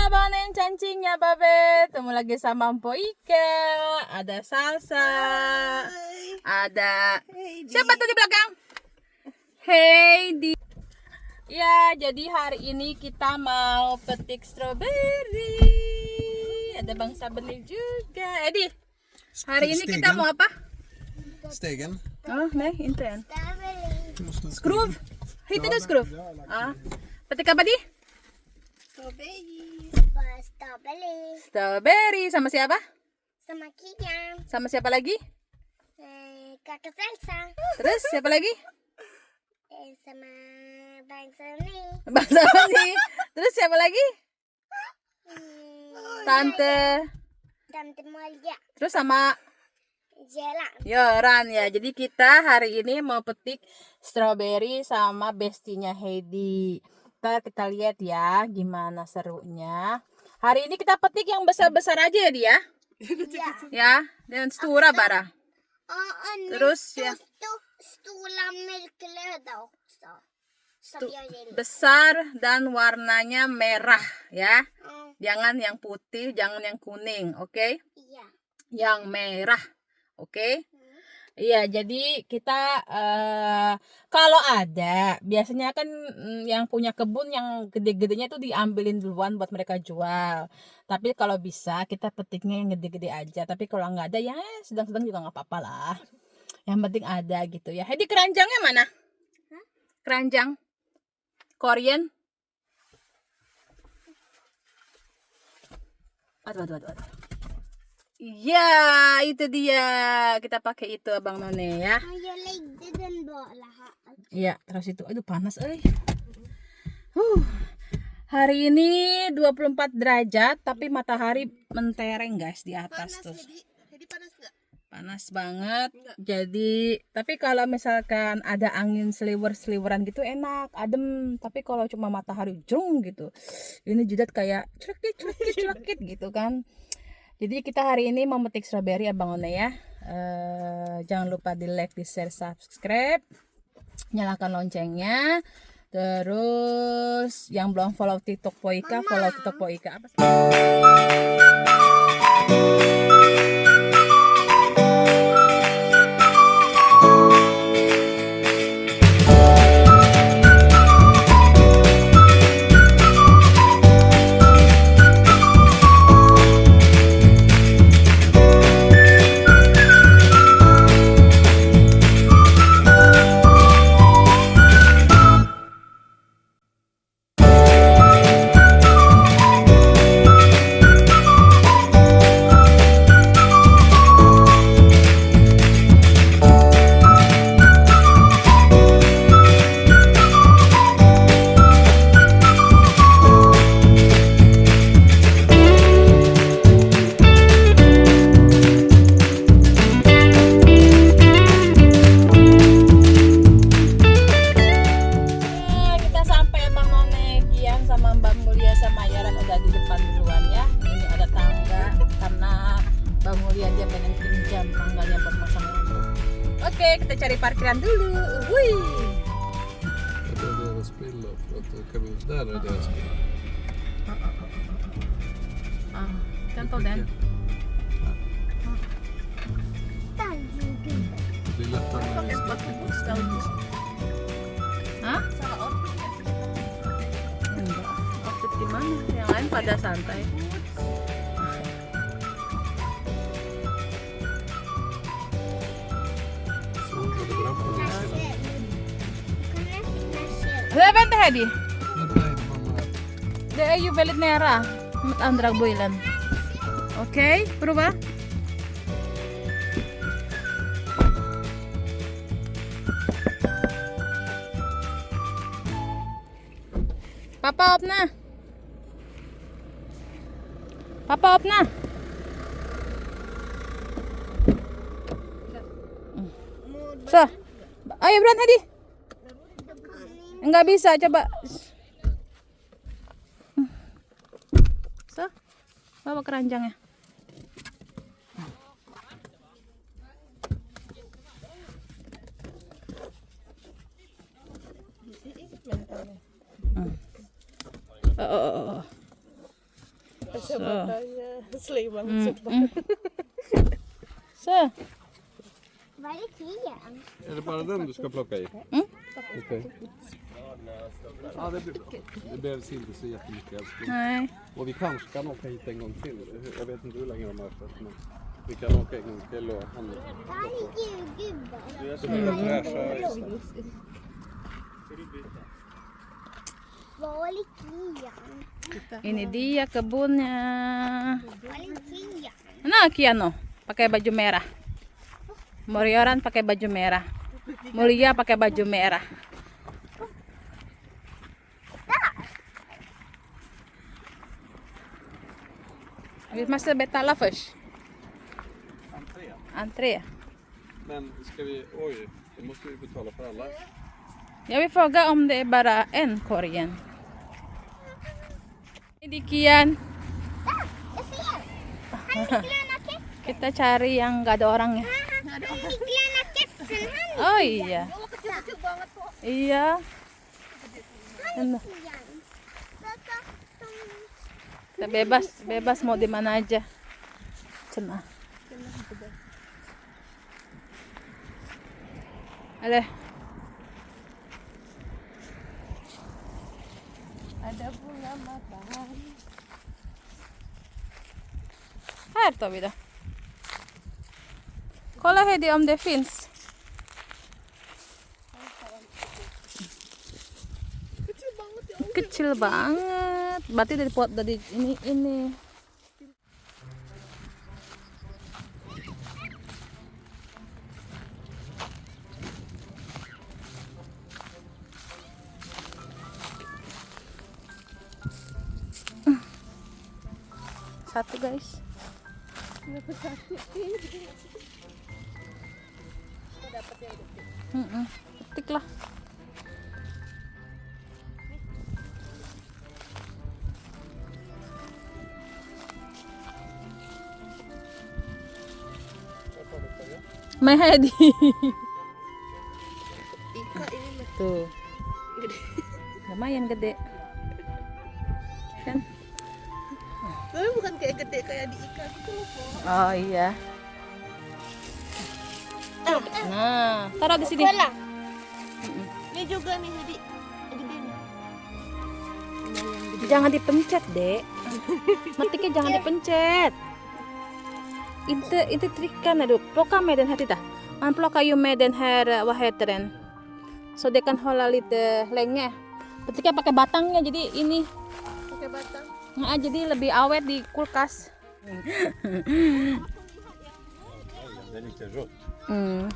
Abang cancingnya Babe. Ketemu lagi sama Mpo Ika. Ada Salsa. Ada siapa tuh di belakang? Heidi. Ya, jadi hari ini kita mau petik stroberi. Ada Bang Sabeni juga. Edi, hari ini kita mau apa? Stegen. Oh, nej, inte än. Skruv. Hittade du skruv? Ja. Petik apa di? Strawberry. Sama siapa? Sama Kian, Sama siapa lagi? kakak Salsa, Terus siapa lagi? sama Bang Sony, Bang Sabeni. Terus siapa lagi? Tante. Tante Malia, Terus sama Jalan. Yoran ya. Jadi kita hari ini mau petik strawberry sama bestinya Heidi. Kita lihat ya gimana serunya. Hari ini kita petik yang besar-besar aja ya dia. Ja. Ya, dan stora bara. Terus ya Stora mörklöda också. Som jag gillar. besar dan warnanya merah ya. Mm, Jangan yang putih, jangan yang kuning, oke? ja. Yang merah, oke? Iya, jadi kita kalau ada biasanya kan yang punya kebun yang gede-gedenya itu diambilin duluan buat mereka jual. Tapi kalau bisa kita petiknya yang gede-gede aja. Tapi kalau nggak ada ya sedang-sedang juga nggak apa-apa lah. Yang penting ada gitu ya. Hedi, keranjangnya mana? Keranjang Korean. Aduh. Iya, itu dia. Kita pakai itu Abang None ya. Jag läggde den bara här. Iya, terus itu. Aduh, panas euy. Hari ini 24 derajat tapi matahari mentereng guys di atas tuh. Panas banget. Jadi, tapi kalau misalkan ada angin seliwer-seliweran gitu enak, adem. Tapi kalau cuma matahari jung gitu. Ini jidat kayak celekit gitu kan. Jadi kita hari ini memetik strawberry Abang One ya. Jangan lupa di like, di share, subscribe, nyalakan loncengnya. Terus yang belum follow TikTok Poika, follow TikTok Poika. Apa sih? Kita sampai Bang None, Gian sama Mbak Mulia sama Yaran udah di depan duluan ya. Ini ada tangga karena Mbak Mulia dia pengen pinjam tangganya buat masang lampu. Oke, kita cari parkiran dulu. Wih. Det är deras bilar. För att kan vi, där är deras bilar. Contoh dan. Det blir lättare när vi ska Hah? Enggak. Outfit gimana? Yang lain pada santai. Så går det bra på den sidan. Vänta Hedi. Vänta, mamma. Det är ju väldigt nära mot andra bilen. Okej, prova. Pappa öppna. Pappa öppna. Så. Ayo Bran Hedi. Enggak bisa, coba. So. Bawa keranjangnya. Oh. So. Slay banget Mm, sumpah. mm. So. Vad är det igen? Är det bara den du ska plocka i? Mm. Okej. Ja, det blir bra. Det behövs inte så jättemycket älskling. Nej. Och vi kanske kan åka hit en gång till. Jag vet inte hur länge de har öppet, men vi kan åka en gång till och handla. Här är julgubben. Så blir det fräscha. Vad är Kian? Ini dia kebunnya. Vad är Kian? Nah, Kiano pakai baju merah. Morioran pakai baju merah. Mulia pakai baju merah. Vi måste betala först. Entré. Men ska vi, oj, då måste vi betala för alla. Jag vill fråga om det är bara en korgen. Ini Kian. Jag ser! Han är gröna kessen. Kita cari yang nggak ada orangnya. Han är gröna kessen. Han Oh iya. Iya. Ano, Kian. kita bebas mau di mana aja. Cenah. Ale. Ada bunga matahari. Här tar vi det. Kolla Heidi om det finns. Kecil banget. Berarti dari pot dari ini. Satu guys. Petik lah. Mahedi. Tuh. Lumayan gede. Kan? Tapi bukan kayak gede kayak di ikan gitu loh, Po. Oh iya. Nah, taruh di sini. Kolla. Ini juga nih gede. Gede nih. Jangan dipencet, Dek. Metiknya jangan dipencet. Inte trycka när du plockar med den här, titta. Man plockar ju med den här, vad heter den? Så det kan hålla lite länge. Petiknya pakai batangnya, jadi ini Pakai batang. jadi lebih awet di kulkas. Det är lite rött. Hmm.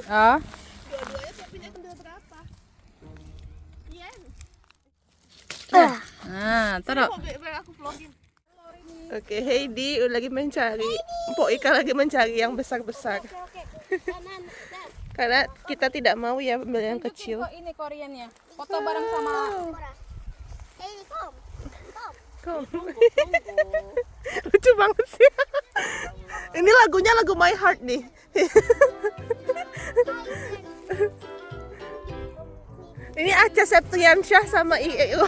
Ah, Dua-duanya topinya kendal berapa? Iya. nah, taruh. Biar aku vlogin. Oke, Heidi lagi mencari. Mpok Ika lagi mencari yang besar-besar. Kanan. Där. Karena kita tidak mau ya ambil yang kecil. Ini Koreannya. Foto bareng sama. Hej, kom. Kom. Lucu banget sih. Ini lagunya lagu My Heart nih. Ini Acha Septriansyah sama IEU.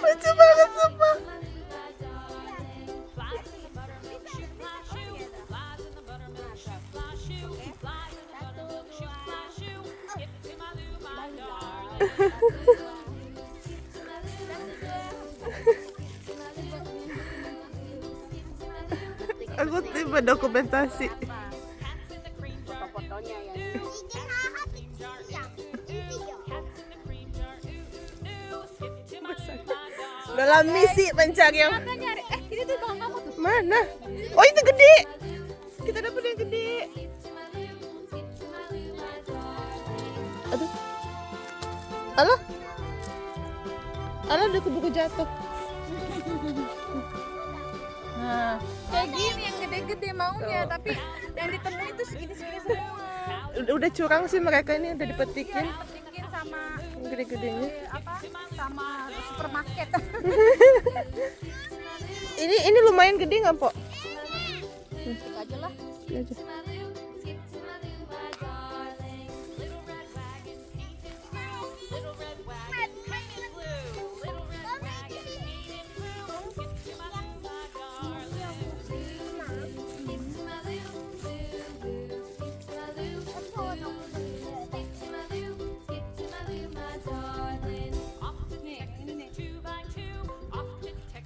Lucu banget sumpah. Aku tiba dokumentasi. Dalam misi mencari yang Ini tuh kalau kamu tuh. mana? Oh itu gede. Kita dapat yang gede. Aduh. Alah. Alah udah keburu jatuh. Nah, kayak gini yang gede-gede maunya, tapi yang ditemuin itu segini-segini semua. Udah curang sih mereka ini udah dipetikin Petikin sama yang gede-gedenya. apa? Sama supermarket. Ini lumayan gede nggak, Pok? aja lah. Ini aja.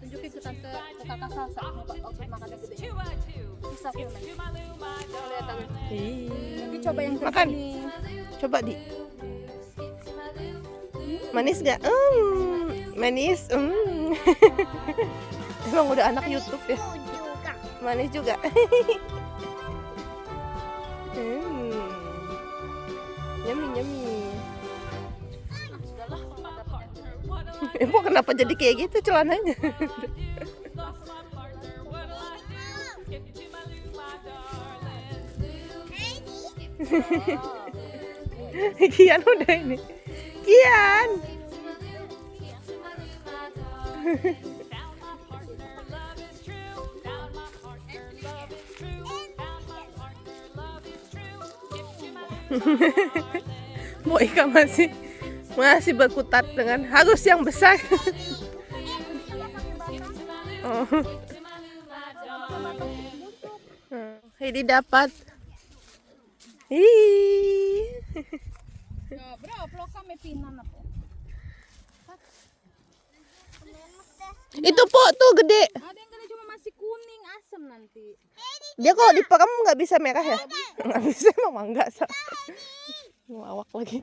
Tunjukin ke tante, ke kakak Salsa. Oke, makannya gede. Bisa aku main. Lihat aku. Nanti coba yang Makan. nih. Coba di. Manis gak? Manis. Emang udah anak YouTube ya. juga. Manis juga. Yummy yummy. Emang kenapa jadi kayak gitu celananya? Kian udah ini. Kian. Mau Ika masih berkutat dengan harus yang besar. Oh. Heidi dapat. Bro, pelok kami pinan apa? Itu po tuh gede. Ada yang gede cuma masih kuning, asam nanti. Dia kalau diperam nggak bisa merah ya? Nggak bisa, emang enggak. Awak lagi.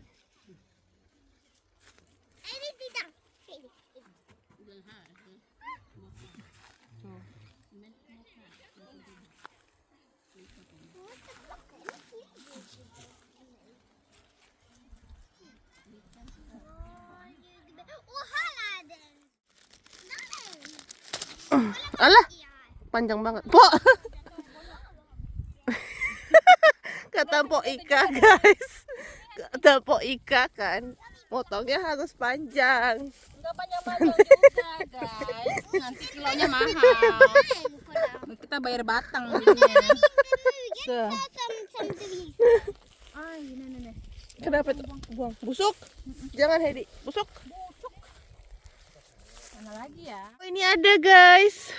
Ini tidak. Alah, panjang banget. Po. Kata Po Ika, guys. Kata Po Ika kan, potongnya harus panjang. Enggak panjang-panjang juga, guys. Nanti kilonya mahal. Kita bayar batang jadinya. Ay, ini. Kenapa tuh? Buang. Busuk. Jangan Heidi, busuk. Mana lagi ya? Oh, ini ada, guys.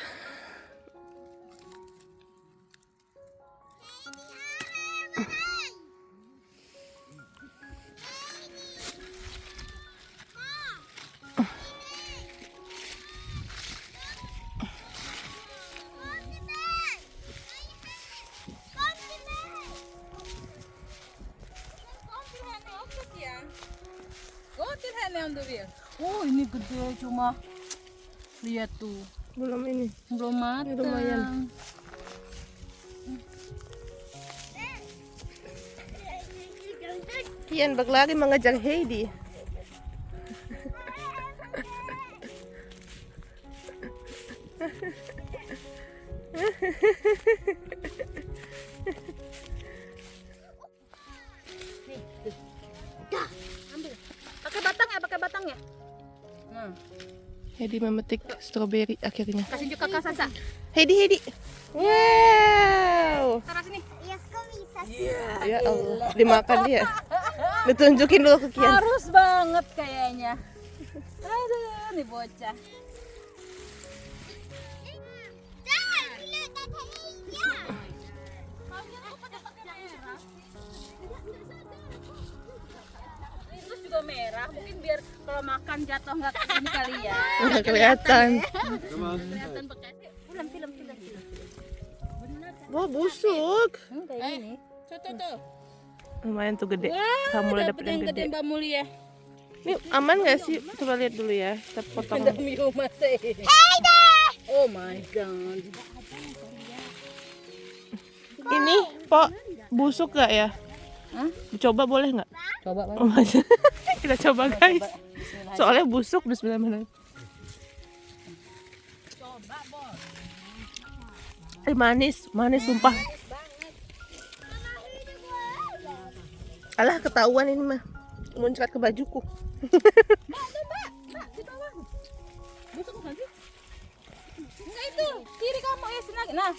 Oh, ini gede cuma. Lihat tuh. Belum ini. Belum matang. Lumayan. Kian berlari mengejar Heidi. Pakai batangnya. Nah, Heidi memetik stroberi akhirnya. kasih juga kakak Sasa. Heidi. Wow. Taruh sini. Ya, kok bisa? Ya Allah, dimakan dia. Ditunjukin dulu ke Kian. Harus banget kayaknya. Aduh, nih bocah. Jangan lihat katanya. Terus juga merah, mungkin biar kalau makan jatuh nggak ke ini kali ya. Nggak kelihatan. Kelihatan bekas. Film. Wah, busuk. Kayak gini. Tuh. Lumayan tuh gede. Wah, Kamu udah dapet dapet yang gede. Mbak Mulia. Ini aman nggak sih? Coba lihat dulu ya. Kita potong. Oh my god. Ini, Pok, busuk gak ya? Hah? Coba boleh nggak? Coba Bang. Oh, kita coba guys. Soalnya busuk. Bismillahirrahmanirrahim. Manis sumpah. Alah, ketahuan ini mah. Muncrat ke bajuku. Mbak, di bawah. Busuk bukan sih? Enggak itu, kiri kamu ya senang. Nah.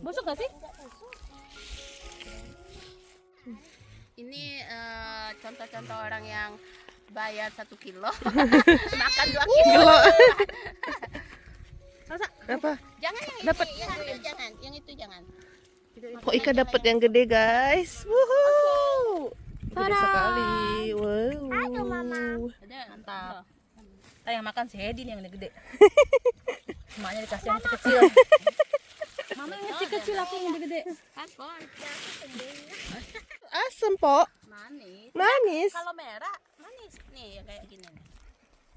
Busuk gak sih? Ini contoh-contoh orang yang bayar 1 kilo makan 2 kilo. Apa? Jangan yang Dapat. yang itu jangan. Kok Ika dapat yang gede guys? Wuhuu. Gede sekali. Wow. Ada mantap. Yang makan si Hedi nih yang gede. Emaknya dikasih yang kecil. Mama yang kecil-kecil, aku yang gede. Apa? Asam, Pok. Manis. Manis. Kalau merah manis nih yang kayak gini nih.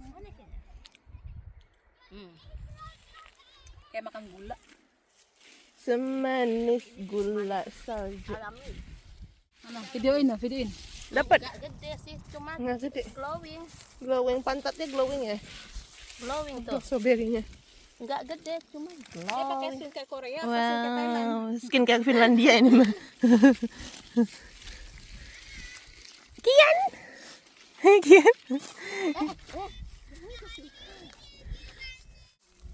Manis ya? Kayak makan gula. Semanis gula salju. Alami. Mana? Videoin. Dapat. Gak gede sih, cuman Nggak gede. glowing. Glowing, pantatnya glowing ya? Glowing tuh. Strawberry-nya. Enggak gede, cuman Dia pakai glowing. skincare Korea, apa skincare Thailand? Wow, skincare Finlandia ini mah. Kian. Kian.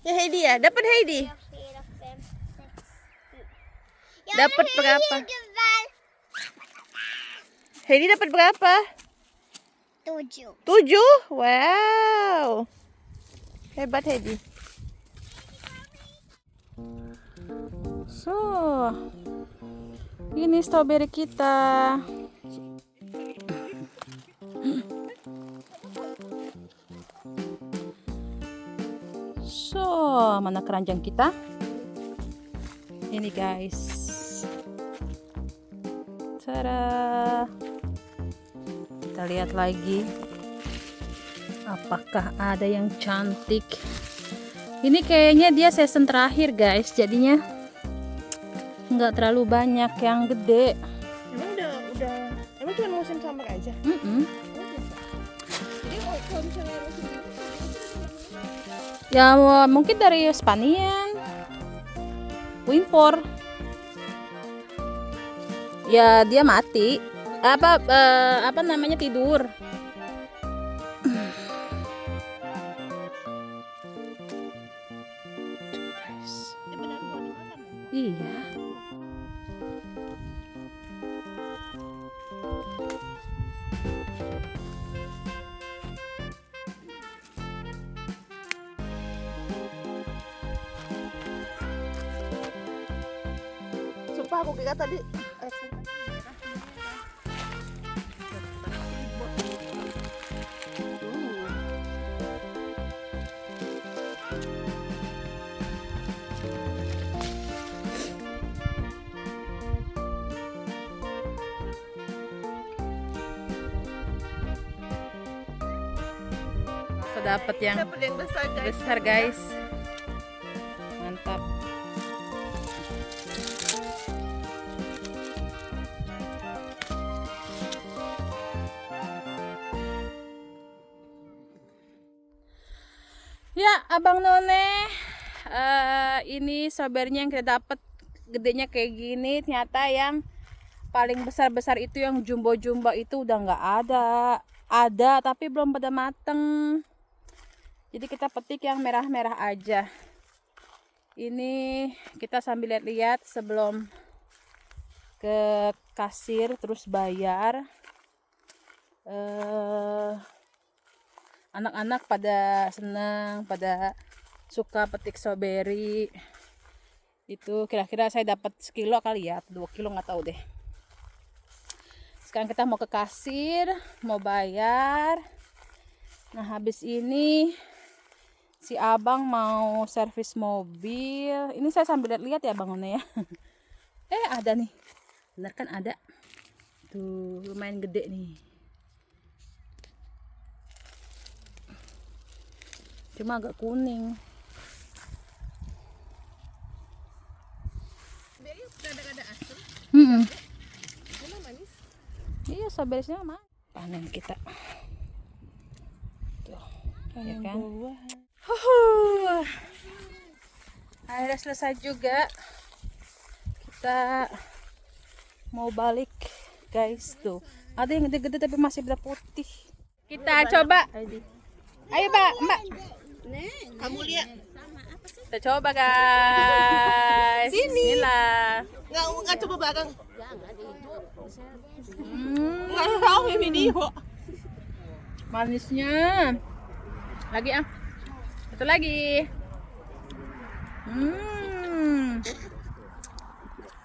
Ya Heidi ya, dapat Heidi. Dapat berapa? Heidi dapat berapa? 7. 7? Wow. Hebat Heidi. So, ini strawberry kita. So, mana keranjang kita? Ini guys. Tada. Kita lihat lagi. Apakah ada yang cantik? Ini kayaknya dia season terakhir guys, jadinya nggak terlalu banyak yang gede. Emang emang cuma musim summer aja? Mm-mm. Jadi kalau misalnya musim Ya mungkin dari Spanian, Winpor. Ya dia mati. Apa namanya tidur. Iya. Sumpah aku kira tadi Dapat yang besar guys. besar guys. Mantap. Ya, Abang None, ini strawberry-nya yang kita dapat gedenya kayak gini. Ternyata yang paling besar-besar itu yang jumbo-jumbo itu udah nggak ada. Ada tapi belum pada mateng. Jadi kita petik yang merah-merah aja. Ini kita sambil lihat-lihat sebelum ke kasir terus bayar. Anak-anak pada senang, pada suka petik strawberry. Itu kira-kira saya dapat sekilo kali ya, 2 kilo nggak tahu deh. Sekarang kita mau ke kasir, mau bayar. Nah habis ini si abang mau servis mobil. Ini saya sambil lihat ya bangunnya ya. Ada nih. Bener kan ada. Tuh lumayan gede nih. Cuma agak kuning. Ada asam. Manis. Iya strawberry-nya mah. Panen kita. Tuh. Ya kan? Akhirnya selesai juga. Kita mau balik guys tuh. Ada yang gede-gede tapi masih berapa putih. Kita coba. Ayo Mbak. Kamu lihat. Kita coba guys. Sini. Bismillah. Jangan coba bareng. Jangan itu. Nggak tahu ya video. Manisnya. Lagi ah. Satu lagi.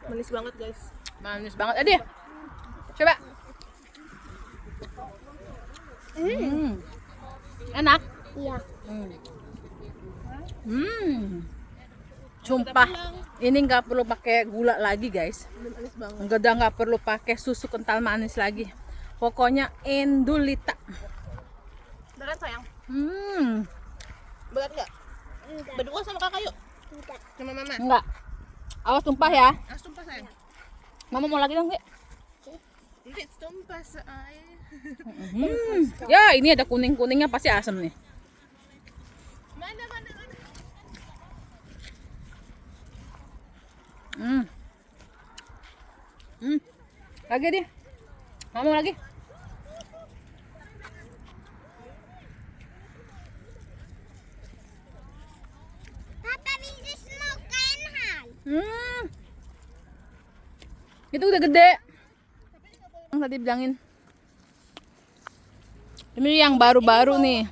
Manis banget guys. Manis banget. Adi. Coba. Enak. Iya. Sumpah, ini nggak perlu pakai gula lagi guys. Manis banget. Nggak perlu pakai susu kental manis lagi. Pokoknya endulita. Berat sayang. Berat nggak? Enggak. Berdua sama kakak yuk. Enggak. Sama mama. Enggak. Awas tumpah ya. Sumpah sayang. Mama mau lagi dong, Dek. Ini sumpah sayang. Ya, ini ada kuning-kuningnya pasti asam nih. Mana. Lagi deh. Mama lagi. Papa vill smaka en här. Itu udah gede. Yang tadi bilangin. Ini yang baru-baru nih.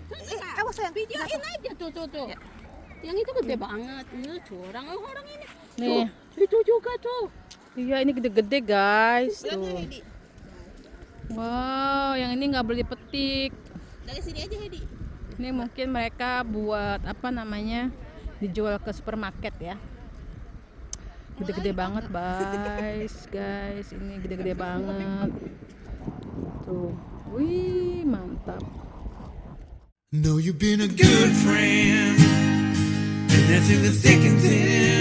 Awas sayang. Videoin aja tuh. Yang itu gede banget. Ini curang orang ini. Nih. Itu juga tuh. Iya, ini gede-gede guys. Berat nggak Tuh. Hedi? Wow, yang ini nggak boleh dipetik. Dari sini aja Hedi. Ini mungkin mereka buat apa namanya? Dijual ke supermarket ya. Gede-gede banget guys. Ini gede-gede banget. Tuh. Wih, mantap. Know you've been a good friend, and that's in the thick and thin.